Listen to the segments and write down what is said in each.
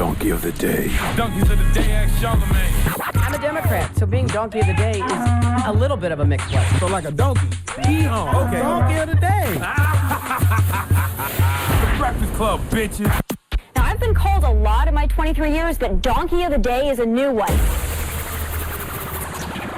Donkey of the Day. Donkeys of the Day, ask Charlamagne. I'm a Democrat, so being Donkey of the Day is a little bit of a mixed one. So like a donkey. Yeehaw. Okay. Donkey of the Day. The Breakfast Club, bitches. Now, I've been called a lot in my 23 years, but Donkey of the Day is a new one.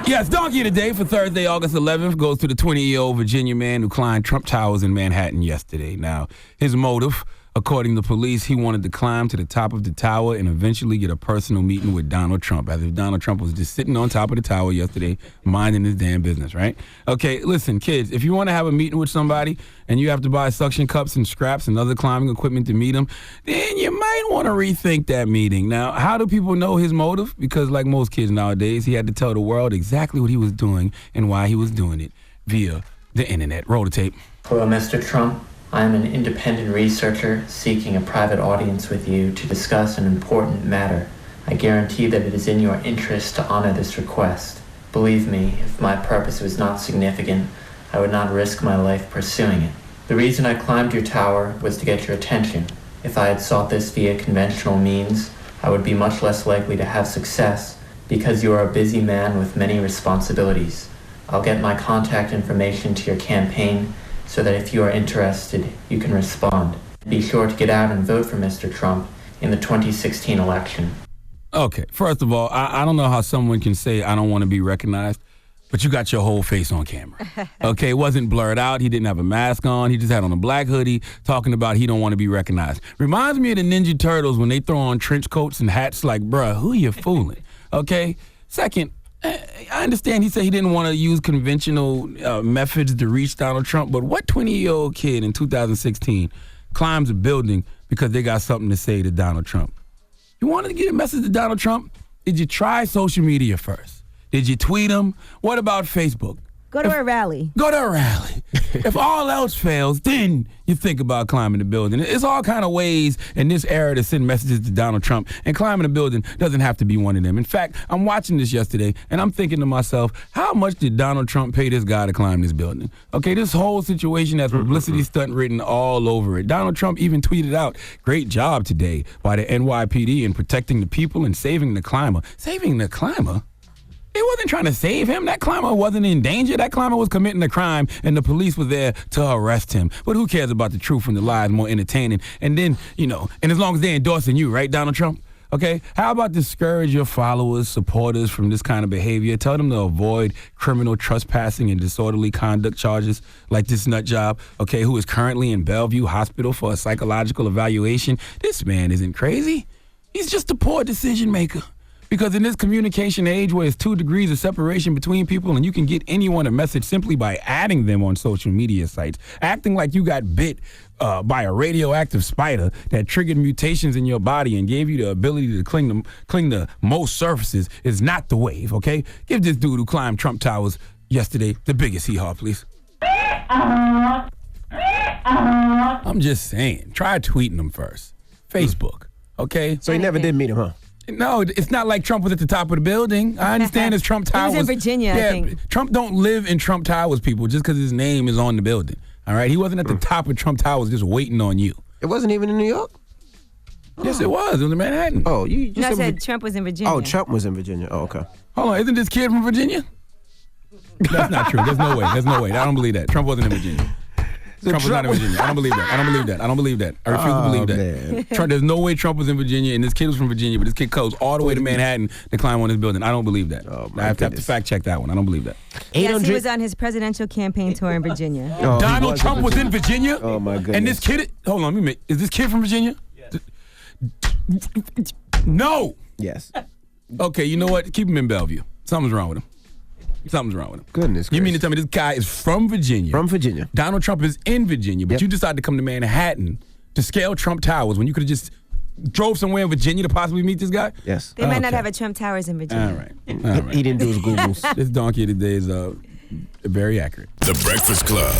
Yes, Donkey of the Day for Thursday, August 11th goes to the 20-year-old Virginia man who climbed Trump Towers in Manhattan yesterday. Now, his motive, according to police, he wanted to climb to the top of the tower and eventually get a personal meeting with Donald Trump, as if Donald Trump was just sitting on top of the tower yesterday, minding his damn business, right? Okay, listen, kids, if you want to have a meeting with somebody and you have to buy suction cups and straps and other climbing equipment to meet them, then you might want to rethink that meeting. Now, how do people know his motive? Because like most kids nowadays, he had to tell the world exactly what he was doing and why he was doing it via the internet. Roll the tape. Hello, Mr. Trump. I am an independent researcher seeking a private audience with you to discuss an important matter. I guarantee that it is in your interest to honor this request. Believe me, if my purpose was not significant, I would not risk my life pursuing it. The reason I climbed your tower was to get your attention. If I had sought this via conventional means, I would be much less likely to have success because you are a busy man with many responsibilities. I'll get my contact information to your campaign so that if you are interested, you can respond. Be sure to get out and vote for Mr. Trump in the 2016 election. Okay, first of all, I don't know how someone can say I don't want to be recognized, but you got your whole face on camera. Okay, it wasn't blurred out. He didn't have a mask on. He just had on a black hoodie talking about he don't want to be recognized. Reminds me of the Ninja Turtles when they throw on trench coats and hats like, bruh, who you fooling? Okay, second, I understand he said he didn't want to use conventional methods to reach Donald Trump, but what 20-year-old kid in 2016 climbs a building because they got something to say to Donald Trump? You wanted to get a message to Donald Trump? Did you try social media first? Did you tweet him? What about Facebook? Go to a rally. Go to a rally. If all else fails, then you think about climbing the building. It's all kind of ways in this era to send messages to Donald Trump, and climbing a building doesn't have to be one of them. In fact, I'm watching this yesterday, and I'm thinking to myself, how much did Donald Trump pay this guy to climb this building? Okay, this whole situation has publicity stunt written all over it. Donald Trump even tweeted out, great job today by the NYPD in protecting the people and saving the climber. Saving the climber? They wasn't trying to save him. That climber wasn't in danger. That climber was committing a crime, and the police were there to arrest him. But who cares about the truth from the lies? More entertaining. And then, and as long as they're endorsing you, right, Donald Trump? Okay? How about discourage your followers, supporters from this kind of behavior? Tell them to avoid criminal trespassing and disorderly conduct charges like this nut job, okay, who is currently in Bellevue Hospital for a psychological evaluation. This man isn't crazy. He's just a poor decision maker. Because in this communication age where it's 2 degrees of separation between people and you can get anyone a message simply by adding them on social media sites, acting like you got bit by a radioactive spider that triggered mutations in your body and gave you the ability to cling to most surfaces is not the wave, okay? Give this dude who climbed Trump Towers yesterday the biggest hee-haw, please. I'm just saying, try tweeting him first. Facebook, okay? So he never did meet him, huh? No, it's not like Trump was at the top of the building. I understand it's Trump Towers. He was in Virginia, I think. Trump don't live in Trump Towers, people, just because his name is on the building. All right? He wasn't at the top of Trump Towers just waiting on you. It wasn't even in New York? Yes, it was. It was in Manhattan. Oh, you No, I said Trump was in Virginia. Oh, Trump was in Virginia. Oh, okay. Hold on. Isn't this kid from Virginia? That's not true. There's no way. I don't believe that. Trump wasn't in Virginia. Trump was not in Virginia. I don't believe that. I don't believe that. I refuse to believe that. Trump, there's no way Trump was in Virginia, and this kid was from Virginia, but this kid goes all the way to Manhattan to climb on this building. I don't believe that. I have to fact check that one. I don't believe that. Yes, he was on his presidential campaign tour in Virginia. Donald Trump was in Virginia? Oh, my goodness. And this kid, hold on, let me make, is this kid from Virginia? Yes. No. Yes. Okay, you know what? Keep him in Bellevue. Something's wrong with him. Goodness. You mean to tell me this guy is from Virginia? From Virginia. Donald Trump is in Virginia, but you decided to come to Manhattan to scale Trump Towers when you could have just drove somewhere in Virginia to possibly meet this guy? Yes. They might not have a Trump Towers in Virginia. All right. He didn't do his Googles. This donkey today is very accurate. The Breakfast Club.